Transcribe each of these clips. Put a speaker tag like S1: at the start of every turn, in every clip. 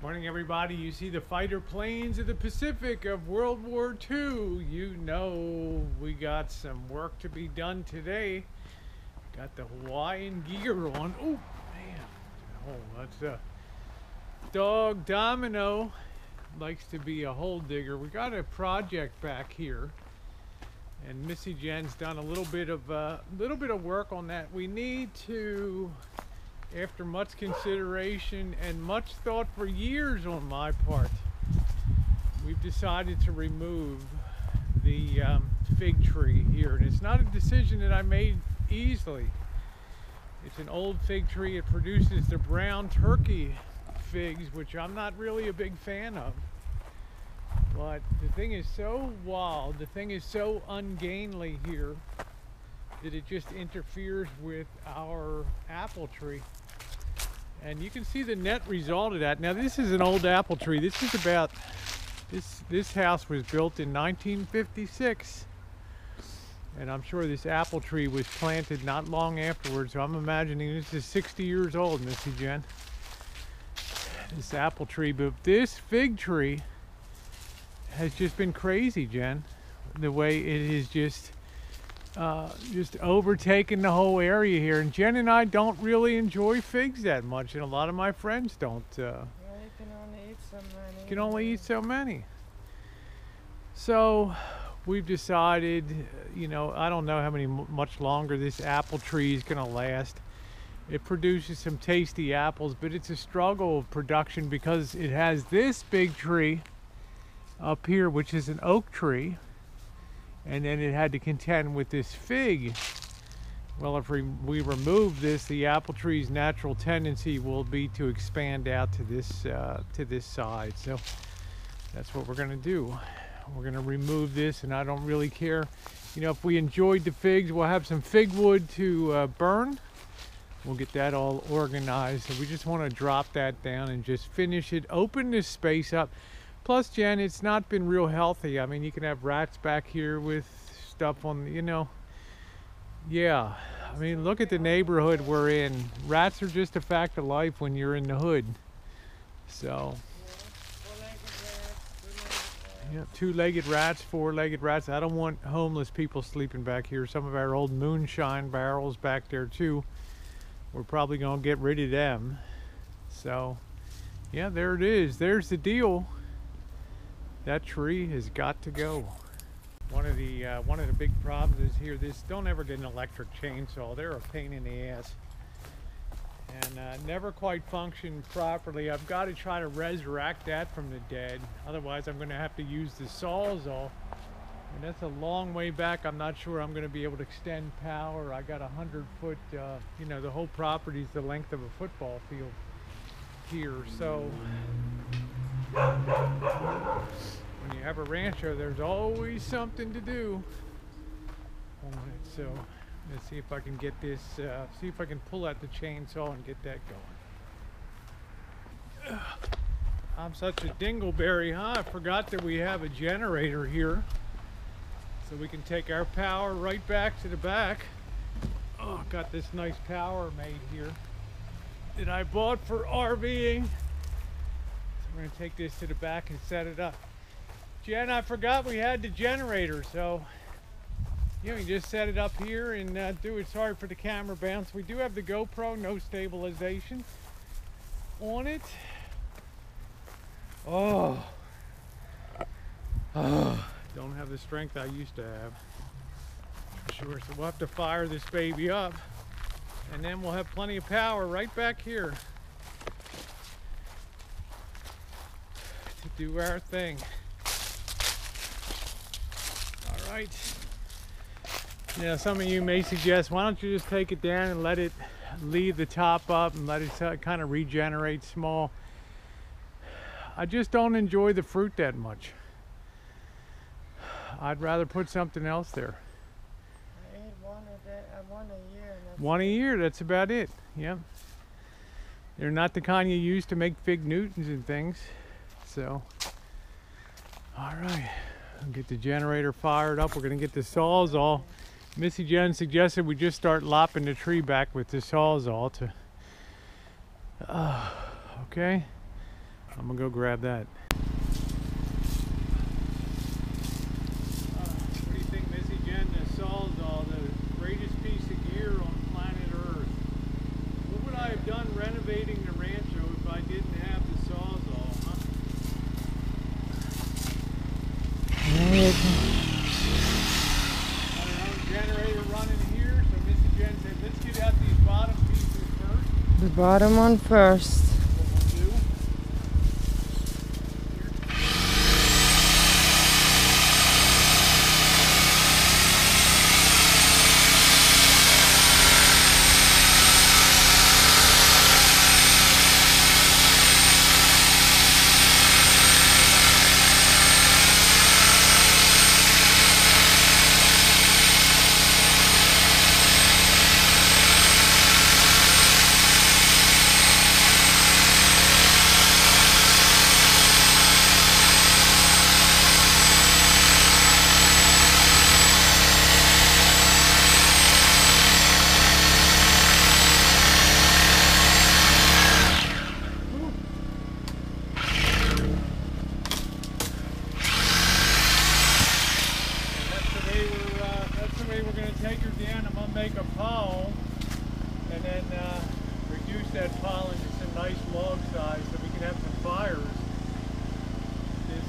S1: Morning, everybody. You see the fighter planes of the Pacific of World War II. You know we got some work to be done today. Got the Hawaiian gear on. Oh, man. Oh, that's a dog Domino. Likes to be a hole digger. We got a project back here, and Missy Jen's done a little bit of work on that. We need to, after much consideration and much thought for years on my part, we've decided to remove the fig tree here. And it's not a decision that I made easily. It's an old fig tree. It produces the brown turkey figs, which I'm not really a big fan of. But the thing is so wild, the thing is so ungainly here that it just interferes with our apple tree. And you can see the net result of that. Now this is an old apple tree. This is about, this house was built in 1956. And I'm sure this apple tree was planted not long afterwards. So I'm imagining this is 60 years old, Missy Jen. This apple tree, but this fig tree has just been crazy, Jen. The way it is just overtaken the whole area here. And Jen and I don't really enjoy figs that much, and a lot of my friends don't.
S2: Yeah, you can only eat so many.
S1: Can only eat so many. So we've decided, you know, I don't know how much longer this apple tree is going to last. It produces some tasty apples, but it's a struggle of production because it has this big tree up here, which is an oak tree, and then it had to contend with this fig. Well, if we remove this, the apple tree's natural tendency will be to expand out to this side. So that's what we're going to do. We're going to remove this, and I don't really care. You know, if we enjoyed the figs, we'll have some fig wood to burn. We'll get that all organized. So we just want to drop that down and just finish it, open this space up. Plus, Jen, it's not been real healthy. I mean, you can have rats back here with stuff on, you know. Yeah, I mean, look at the neighborhood we're in. Rats are just a fact of life when you're in the hood. So, yeah, two-legged rats, four-legged rats. I don't want homeless people sleeping back here. Some of our old moonshine barrels back there, too. We're probably going to get rid of them. So, yeah, there it is. There's the deal. That tree has got to go. One of the big problems is here. Don't ever get an electric chainsaw. They're a pain in the ass, and never quite function properly. I've got to try to resurrect that from the dead. Otherwise, I'm going to have to use the Sawzall, and that's a long way back. I'm not sure I'm going to be able to extend power. I got 100-foot. You know, the whole property is the length of a football field here. So when you have a Rancho, there's always something to do on it. So let's see if I can get this, see if I can pull out the chainsaw and get that going. I'm such a dingleberry, huh? I forgot that we have a generator here, so we can take our power right back to the back. Oh, got this nice power made here that I bought for RVing. So we're gonna take this to the back and set it up. Jen, I forgot we had the generator, so you know, you just set it up here and do it. Sorry for the camera bounce. We do have the GoPro, no stabilization on it. Oh, don't have the strength I used to have, for sure. So we'll have to fire this baby up, and then we'll have plenty of power right back here to do our thing. All right. Now, some of you may suggest, why don't you just take it down and let it leave the top up and let it kind of regenerate small. I just don't enjoy the fruit that much. I'd rather put something else there.
S2: I ate one a year.
S1: One a year, that's about it. Yep. They're not the kind you use to make fig Newtons and things. So, all right, I'll get the generator fired up. We're gonna get the Sawzall. Missy Jen suggested we just start lopping the tree back with the Sawzall to, okay. I'm gonna go grab that. What do you think, Missy Jen? The Sawzall, the greatest piece of gear on planet Earth. What would I have done renovating the Rancho if I didn't have the Sawzall, huh? Got our own generator running here, so Missy Jen said, let's get out these bottom pieces first.
S2: The bottom one first.
S1: What we'll do. Take her down. I'm gonna make a pile and then reduce that pile into some nice log size so we can have some fires this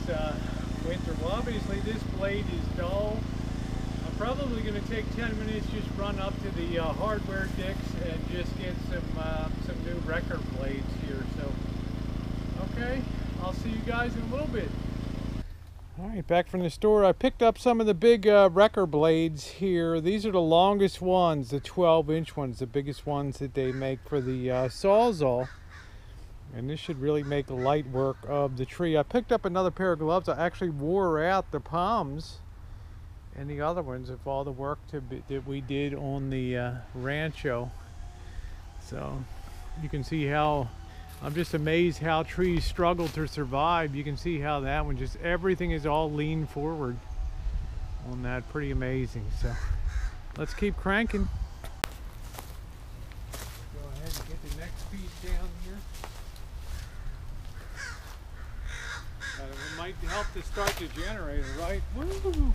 S1: winter. Well, obviously this blade is dull. I'm probably gonna take 10 minutes, just run up to the hardware dicks and just get some new wrecker blades here. So, okay, I'll see you guys in a little bit. Alright, back from the store. I picked up some of the big wrecker blades here. These are the longest ones, the 12-inch ones, the biggest ones that they make for the Sawzall. And this should really make light work of the tree. I picked up another pair of gloves. I actually wore out the palms and the other ones of all the work that we did on the Rancho. So you can see how I'm just amazed how trees struggle to survive. You can see how that one just, everything is all leaned forward on that. Pretty amazing. So let's keep cranking. Go ahead and get the next piece down here. It might help to start the generator, right? Woo!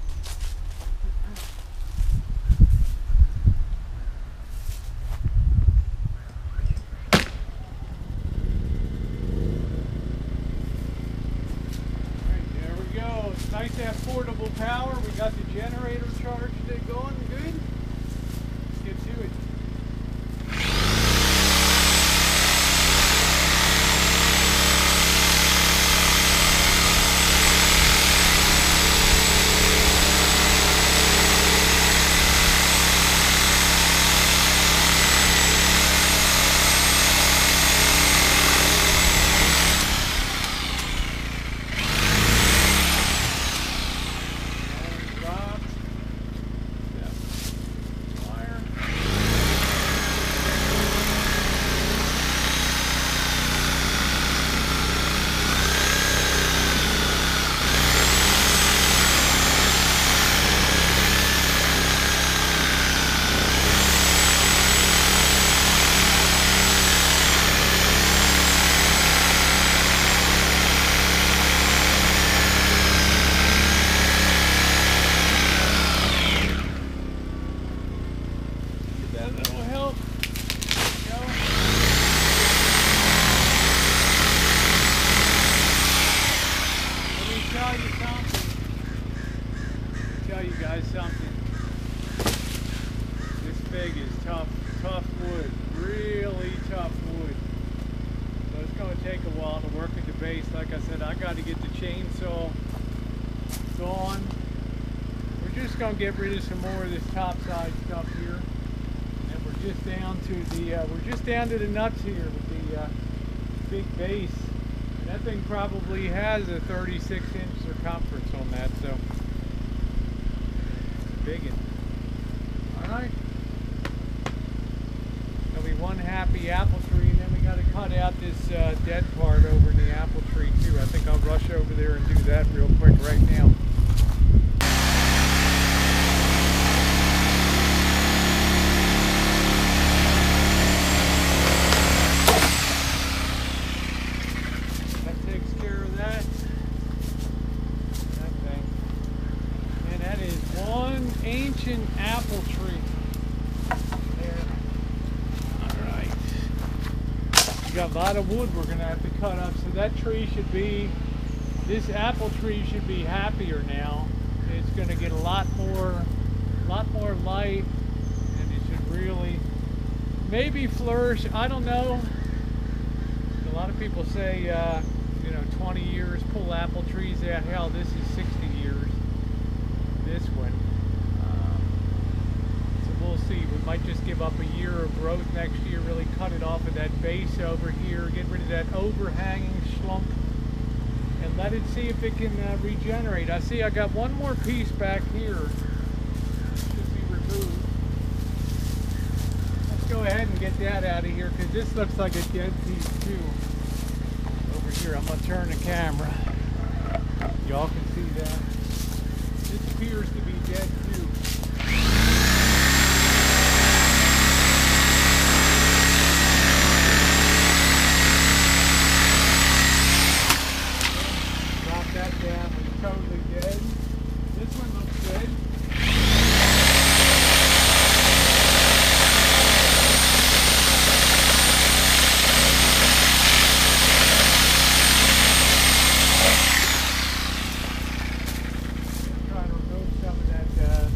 S1: Nice to have portable power. We got the generator charged going good. Let's get to it. Tell you guys something. This fig is tough wood, really tough wood. So it's going to take a while to work at the base. Like I said, I got to get the chainsaw going. We're just going to get rid of some more of this topside stuff here, and we're just down to the nuts here with the big base. And that thing probably has a 36-inch circumference on that, so it's a big one. All right. There'll be one happy apple tree, and then we got to cut out this dead part over in the apple tree too. I think I'll rush over there and do that real quick right now. That takes ancient apple tree. There. Alright. We got a lot of wood we're going to have to cut up. So that tree should be, this apple tree should be happier now. It's going to get a lot more light, and it should really maybe flourish. I don't know. A lot of people say, you know, 20 years, pull apple trees out. Hell, this is 60 years. This one. So we'll see. We might just give up a year of growth next year, really cut it off at that base over here, get rid of that overhanging slump, and let it see if it can regenerate. I see I got one more piece back here to be removed. Let's go ahead and get that out of here, because this looks like a dead piece too. Over here, I'm going to turn the camera. Y'all can see that. This appears to be dead too. Drop that down. It's totally dead. This one looks good. Try to remove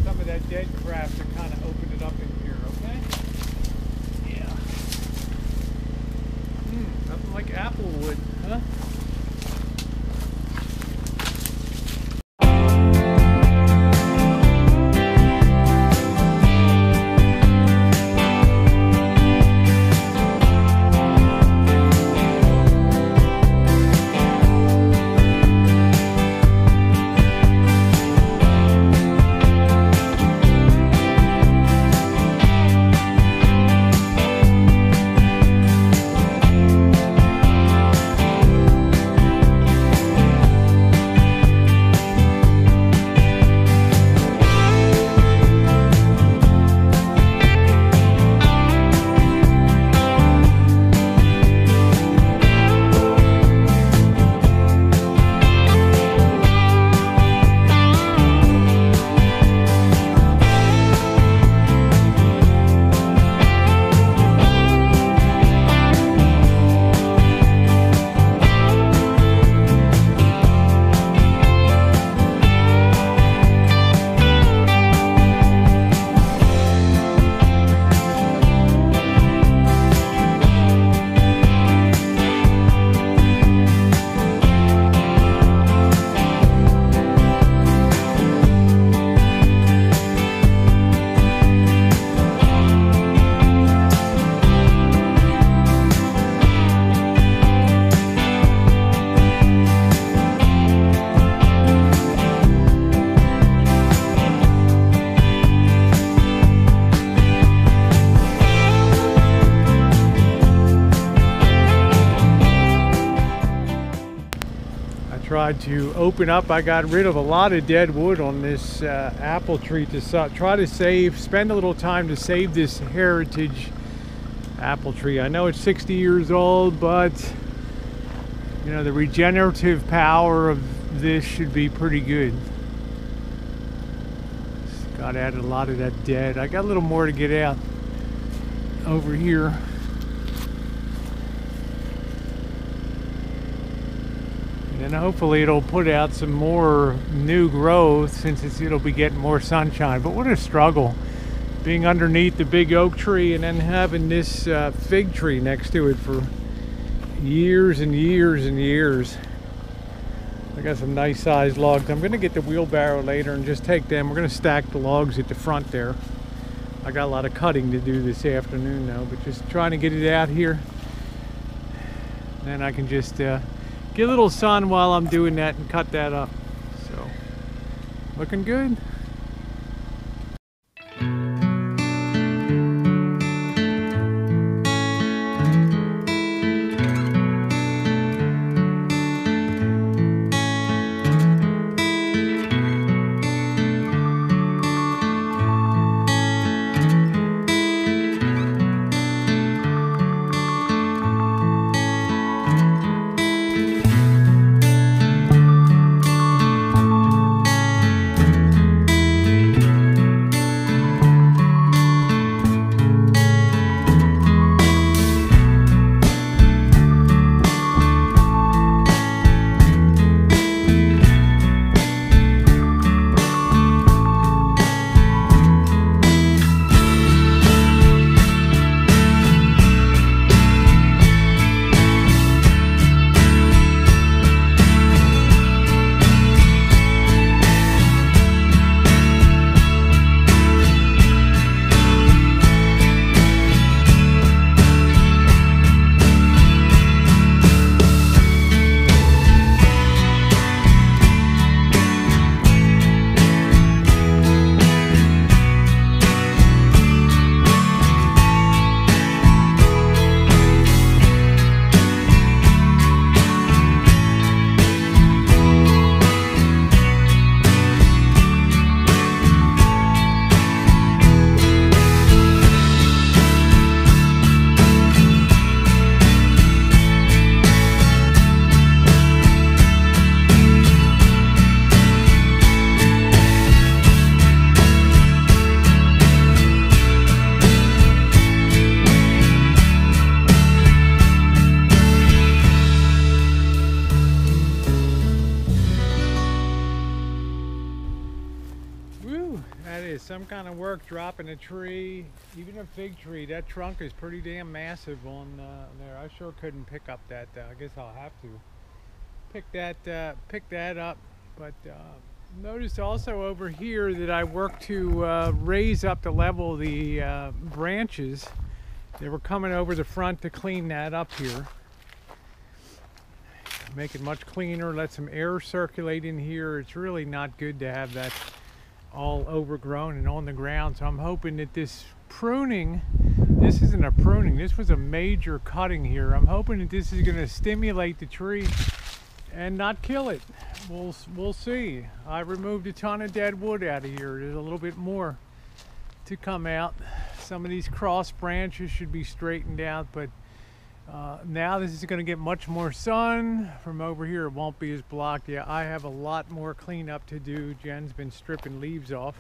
S1: some of that dead crap to kind of open it up in here, okay? Yeah. Nothing like apple wood, huh? Tried to open up. I got rid of a lot of dead wood on this apple tree to try to spend a little time to save this heritage apple tree. I know it's 60 years old, but you know, the regenerative power of this should be pretty good. Got added a lot of that dead. I got a little more to get out over here. And hopefully it'll put out some more new growth, since it'll be getting more sunshine. But what a struggle being underneath the big oak tree and then having this fig tree next to it for years and years and years. I got some nice sized logs. I'm gonna get the wheelbarrow later and just take them. We're gonna stack the logs at the front there. I got a lot of cutting to do this afternoon though, but just trying to get it out here. Then I can just get a little sun while I'm doing that and cut that up. So, looking good. some kind of work dropping a tree, even a fig tree. That trunk is pretty damn massive on there. I sure couldn't pick up that. I guess I'll have to pick that up. But notice also over here that I worked to raise up the level of the branches. They were coming over the front to clean that up here. Make it much cleaner, let some air circulate in here. It's really not good to have that all overgrown and on the ground. So I'm hoping that this pruning, this isn't a pruning, this was a major cutting here. I'm hoping that this is going to stimulate the tree and not kill it. We'll see. I removed a ton of dead wood out of here. There's a little bit more to come out. Some of these cross branches should be straightened out, but now this is going to get much more sun from over here. It won't be as blocked. Yeah, I have a lot more cleanup to do. Jen's been stripping leaves off.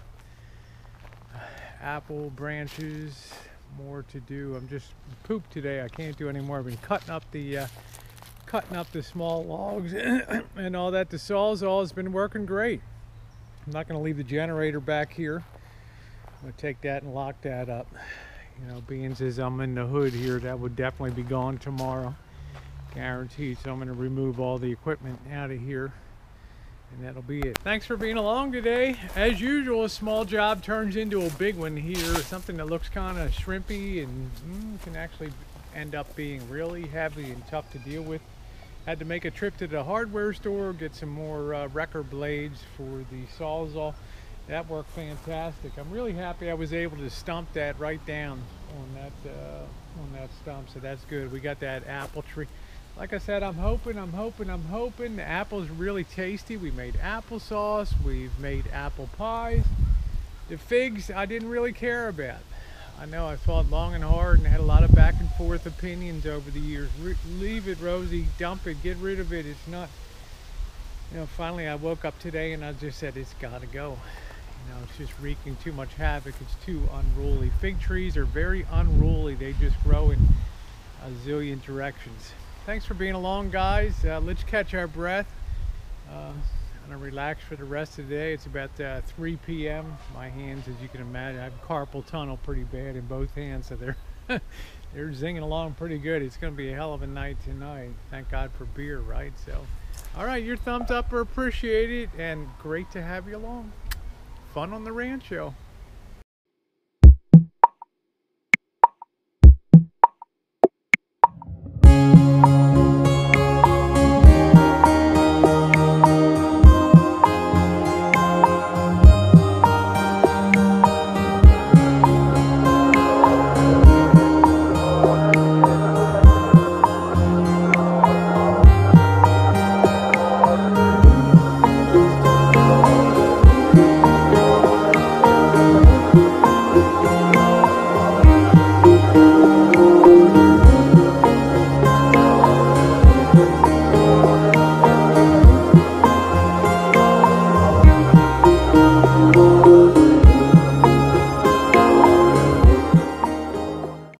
S1: Apple branches, more to do. I'm just pooped today. I can't do any more. I've been cutting up the small logs and all that. The Sawzall has been working great. I'm not going to leave the generator back here. I'm going to take that and lock that up. You know, being as I'm in the hood here, that would definitely be gone tomorrow. Guaranteed. So I'm going to remove all the equipment out of here. And that'll be it. Thanks for being along today. As usual, a small job turns into a big one here. Something that looks kind of shrimpy and can actually end up being really heavy and tough to deal with. Had to make a trip to the hardware store, get some more wrecker blades for the Sawzall. That worked fantastic. I'm really happy I was able to stump that right down on that stump, so that's good. We got that apple tree. Like I said, I'm hoping. The apple's really tasty. We made applesauce, we've made apple pies. The figs I didn't really care about. I know I fought long and hard and had a lot of back and forth opinions over the years. Leave it, Rosie, dump it, get rid of it. It's not, you know, finally I woke up today and I just said it's gotta go. You know, it's just wreaking too much havoc. It's too unruly. Fig trees are very unruly. They just grow in a zillion directions. Thanks for being along, guys. Let's catch our breath. I'm gonna relax for the rest of the day. It's about 3 p.m. My hands, as you can imagine, I have carpal tunnel pretty bad in both hands, so they're they're zinging along pretty good. It's gonna be a hell of a night tonight. Thank God for beer, right? So, all right, your thumbs up are appreciated, and great to have you along. Fun on the Rancho.